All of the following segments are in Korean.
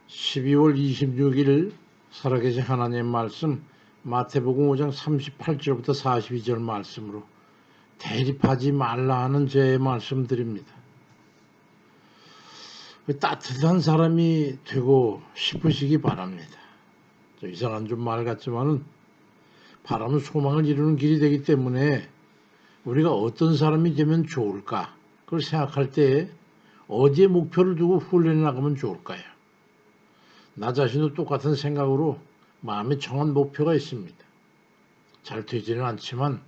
12월 26일 살아계신 하나님의 말씀 마태복음 5장 38절부터 42절 말씀으로 대립하지 말라 하는 제 말씀드립니다. 따뜻한 사람이 되고 싶으시기 바랍니다. 이상한 좀 말 같지만은 바람은 소망을 이루는 길이 되기 때문에 우리가 어떤 사람이 되면 좋을까 그걸 생각할 때 어디에 목표를 두고 훈련해 나가면 좋을까요? 나 자신도 똑같은 생각으로 마음에 정한 목표가 있습니다. 잘 되지는 않지만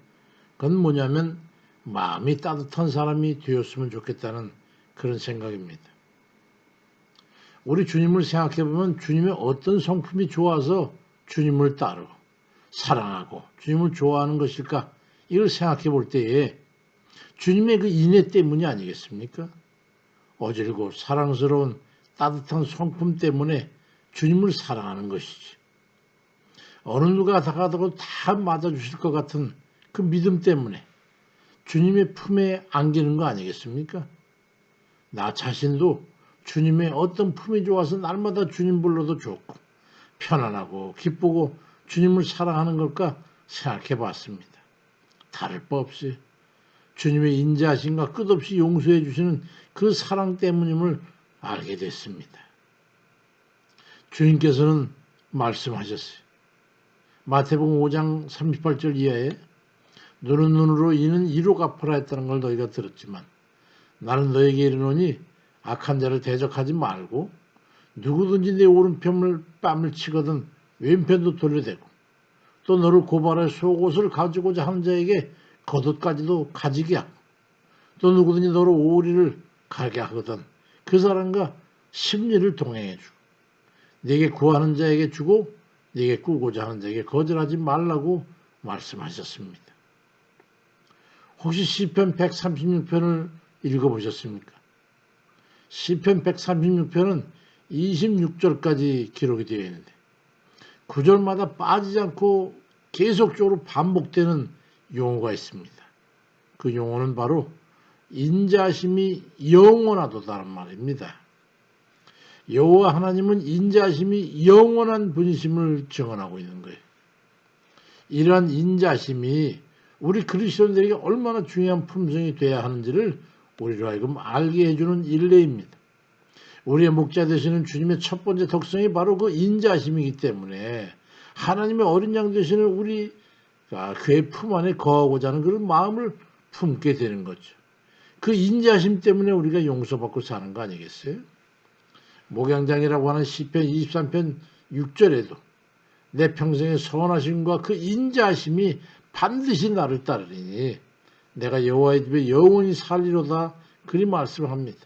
그건 뭐냐면 마음이 따뜻한 사람이 되었으면 좋겠다는 그런 생각입니다. 우리 주님을 생각해 보면 주님의 어떤 성품이 좋아서 주님을 따르고 사랑하고 주님을 좋아하는 것일까? 이걸 생각해 볼 때에 주님의 그 인애 때문이 아니겠습니까? 어질고 사랑스러운 따뜻한 성품 때문에 주님을 사랑하는 것이지. 어느 누가 다가가도 다 맞아주실 것 같은 그 믿음 때문에 주님의 품에 안기는 거 아니겠습니까? 나 자신도 주님의 어떤 품이 좋아서 날마다 주님 불러도 좋고 편안하고 기쁘고 주님을 사랑하는 걸까 생각해 봤습니다. 다를 바 없이 주님의 인자하심과 끝없이 용서해 주시는 그 사랑 때문임을 알게 됐습니다. 주님께서는 말씀하셨어요. 마태복음 5장 38절 이하에 눈은 눈으로 이는 이로 갚아라 했다는 걸 너희가 들었지만 나는 너에게 이르노니 악한 자를 대적하지 말고 누구든지 내 오른편을 뺨을 치거든 왼편도 돌려대고 또 너를 고발해 속옷을 가지고자 하는 자에게 겉옷까지도 가지게 하고 또 누구든지 너를 오리를 가게 하거든 그 사람과 심리를 동행해 주고 네게 구하는 자에게 주고 네게 꾸고자 하는 자에게 거절하지 말라고 말씀하셨습니다. 혹시 시편 136편을 읽어보셨습니까? 시편 136편은 26절까지 기록이 되어 있는데 9절마다 빠지지 않고 계속적으로 반복되는 용어가 있습니다. 그 용어는 바로 인자심이 영원하도다라는 말입니다. 여호와 하나님은 인자심이 영원한 분이심을 증언하고 있는 거예요. 이러한 인자심이 우리 그리스도인들에게 얼마나 중요한 품성이 되어야 하는지를 우리로 하여금 알게 해주는 일례입니다. 우리의 목자 되시는 주님의 첫 번째 덕성이 바로 그 인자심이기 때문에 하나님의 어린 양 되시는 우리 그의 품 안에 거하고자 하는 그런 마음을 품게 되는 거죠. 그 인자심 때문에 우리가 용서받고 사는 거 아니겠어요? 목양장이라고 하는 시편 23편 6절에도 내 평생의 선하심과 그 인자심이 반드시 나를 따르리니 내가 여호와의 집에 영원히 살리로다 그리 말씀합니다.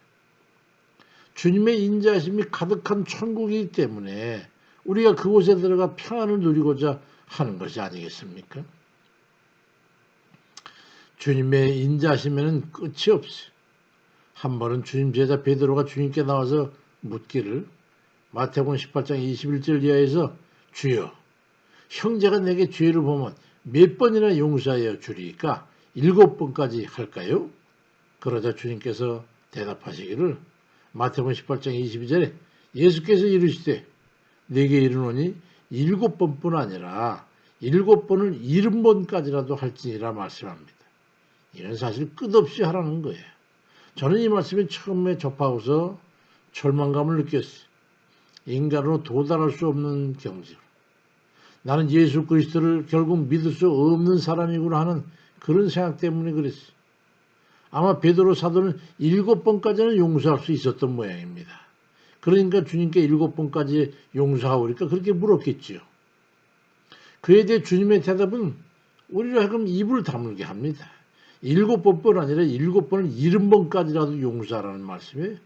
주님의 인자심이 가득한 천국이기 때문에 우리가 그곳에 들어가 평안을 누리고자 하는 것이 아니겠습니까? 주님의 인자심에는 끝이 없어요. 한 번은 주님 제자 베드로가 주님께 나와서 묻기를 마태복음 18장 21절 이하에서 주여 형제가 내게 죄를 보면 몇 번이나 용서하여 주리까 7번까지 할까요? 그러자 주님께서 대답하시기를 마태복음 18장 22절에 예수께서 이르시되 내게 이르노니 7번뿐 아니라 7번을 70번까지라도 할지니라 말씀합니다. 이건 사실 끝없이 하라는 거예요. 저는 이 말씀을 처음에 접하고서 절망감을 느꼈어요. 인간으로 도달할 수 없는 경지로. 나는 예수 그리스도를 결국 믿을 수 없는 사람이구나 하는 그런 생각 때문에 그랬어요. 아마 베드로 사도는 7번까지는 용서할 수 있었던 모양입니다. 그러니까 주님께 7번까지 용서하오니까 그렇게 물었겠지요. 그에 대해 주님의 대답은 우리로 하여금 입을 다물게 합니다. 7번뿐 아니라 7번을 70번까지라도 용서하라는 말씀이에요.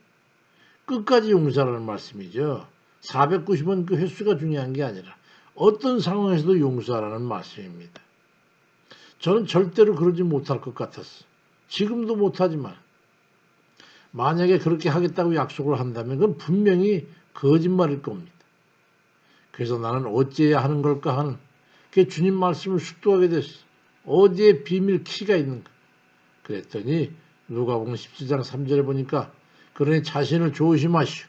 끝까지 용서하라는 말씀이죠. 490번 그 횟수가 중요한 게 아니라 어떤 상황에서도 용서하라는 말씀입니다. 저는 절대로 그러지 못할 것 같았어. 지금도 못하지만 만약에 그렇게 하겠다고 약속을 한다면 그건 분명히 거짓말일 겁니다. 그래서 나는 어찌해야 하는 걸까 하는 그 주님 말씀을 숙도하게 됐어. 어디에 비밀 키가 있는가. 그랬더니 누가복음 17장 3절에 보니까 그러니 자신을 조심하시오.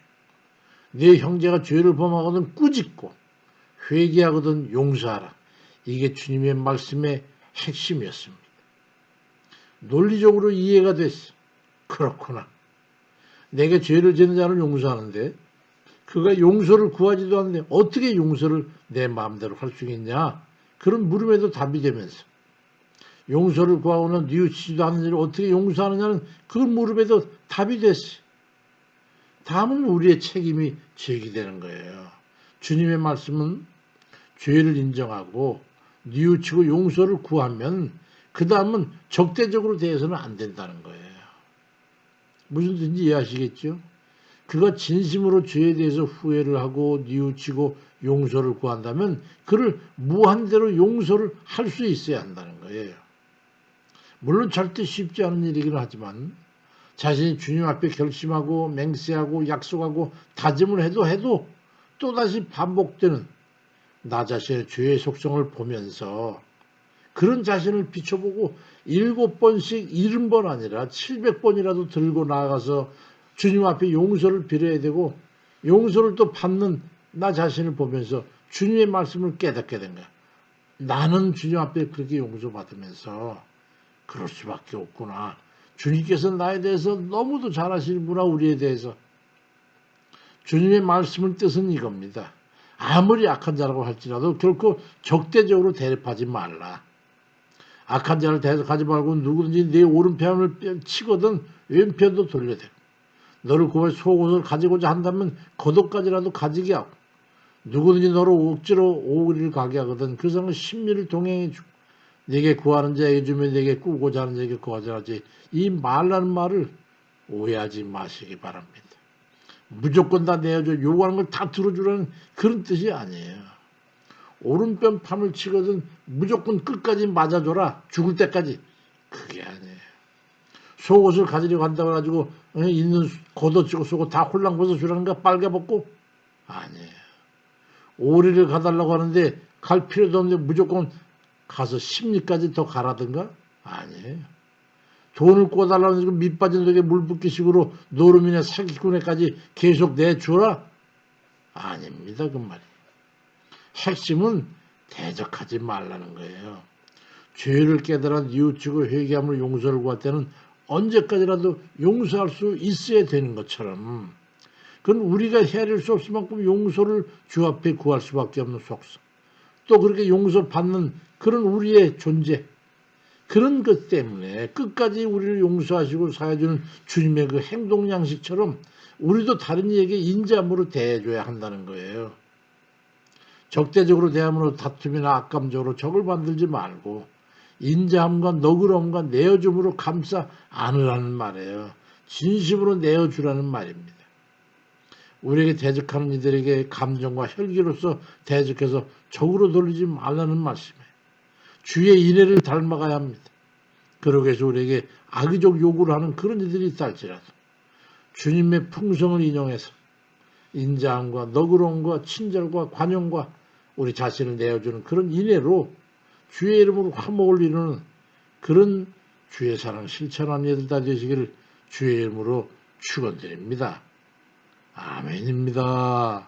네 형제가 죄를 범하거든 꾸짖고 회개하거든 용서하라. 이게 주님의 말씀의 핵심이었습니다. 논리적으로 이해가 됐어. 그렇구나. 내게 죄를 지는 자를 용서하는데 그가 용서를 구하지도 않는데 어떻게 용서를 내 마음대로 할 수 있냐? 그런 물음에도 답이 되면서 용서를 구하고는 뉘우치지도 않는 일을 어떻게 용서하느냐는 그 물음에도 답이 됐어요. 다음은 우리의 책임이 제기되는 거예요. 주님의 말씀은 죄를 인정하고 뉘우치고 용서를 구하면 그 다음은 적대적으로 대해서는 안 된다는 거예요. 무슨 뜻인지 이해하시겠죠? 그가 진심으로 죄에 대해서 후회를 하고 뉘우치고 용서를 구한다면 그를 무한대로 용서를 할 수 있어야 한다는 거예요. 물론 절대 쉽지 않은 일이긴 하지만 자신이 주님 앞에 결심하고 맹세하고 약속하고 다짐을 해도 또다시 반복되는 나 자신의 죄의 속성을 보면서 그런 자신을 비춰보고 7번씩 70번 아니라 700번이라도 들고 나아가서 주님 앞에 용서를 빌어야 되고 용서를 또 받는 나 자신을 보면서 주님의 말씀을 깨닫게 된 거야. 나는 주님 앞에 그렇게 용서받으면서 그럴 수밖에 없구나. 주님께서 나에 대해서 너무도 잘 아시는구나. 우리에 대해서. 주님의 말씀의 뜻은 이겁니다. 아무리 악한 자라고 할지라도 결코 적대적으로 대립하지 말라. 악한 자를 대적하지 말고 누구든지 내 오른편을 치거든 왼편도 돌려대고 너를 구해 속옷을 가지고자 한다면 겉옷까지라도 가지게 하고 누구든지 너를 억지로 오리를 가게 하거든 그 사람은 심리를 동행해 주고 네게 구하는 자에게 주면 네게 꾸고자 하는 자에게 구하자지 이 말라는 말을 오해하지 마시기 바랍니다. 무조건 다 내어줘 요구하는 걸 다 들어주라는 그런 뜻이 아니에요. 오른편 판을 치거든 무조건 끝까지 맞아줘라 죽을 때까지 그게 아니에요. 속옷을 가지려고 한다고 해가지고 있는 겉옷 치고 속옷 다 홀랑 벗어주라는 거 빨개 벗고 아니에요. 오리를 가달라고 하는데 갈 필요도 없는데 무조건 가서 심리까지 더 가라든가 아니에요. 돈을 꿔달라는 지금 밑 빠진 독에 물 붓기식으로 노름이나 사기꾼에까지 계속 내주라 아닙니다. 그 말이. 핵심은 대적하지 말라는 거예요. 죄를 깨달아 뉘우치고 회개함으로 용서를 구할 때는 언제까지라도 용서할 수 있어야 되는 것처럼 그건 우리가 헤아릴 수 없을 만큼 용서를 주 앞에 구할 수밖에 없는 속성 또 그렇게 용서받는 그런 우리의 존재 그런 것 때문에 끝까지 우리를 용서하시고 사해주는 주님의 그 행동 양식처럼 우리도 다른 이에게 인자함으로 대해줘야 한다는 거예요. 적대적으로 대함으로 다툼이나 악감적으로 적을 만들지 말고 인자함과 너그러움과 내어줌으로 감싸 안으라는 말이에요. 진심으로 내어주라는 말입니다. 우리에게 대적하는 이들에게 감정과 혈기로서 대적해서 적으로 돌리지 말라는 말씀이에요. 주의 인애를 닮아가야 합니다. 그러기 위해서 우리에게 악의적 요구를 하는 그런 이들이 있다 할지라도 주님의 풍성을 인용해서 인자함과 너그러움과 친절과 관용과 우리 자신을 내어주는 그런 인애로 주의 이름으로 화목을 이루는 그런 주의 사랑 실천하는 이들 다 되시기를 주의 이름으로 축원드립니다. 아멘입니다.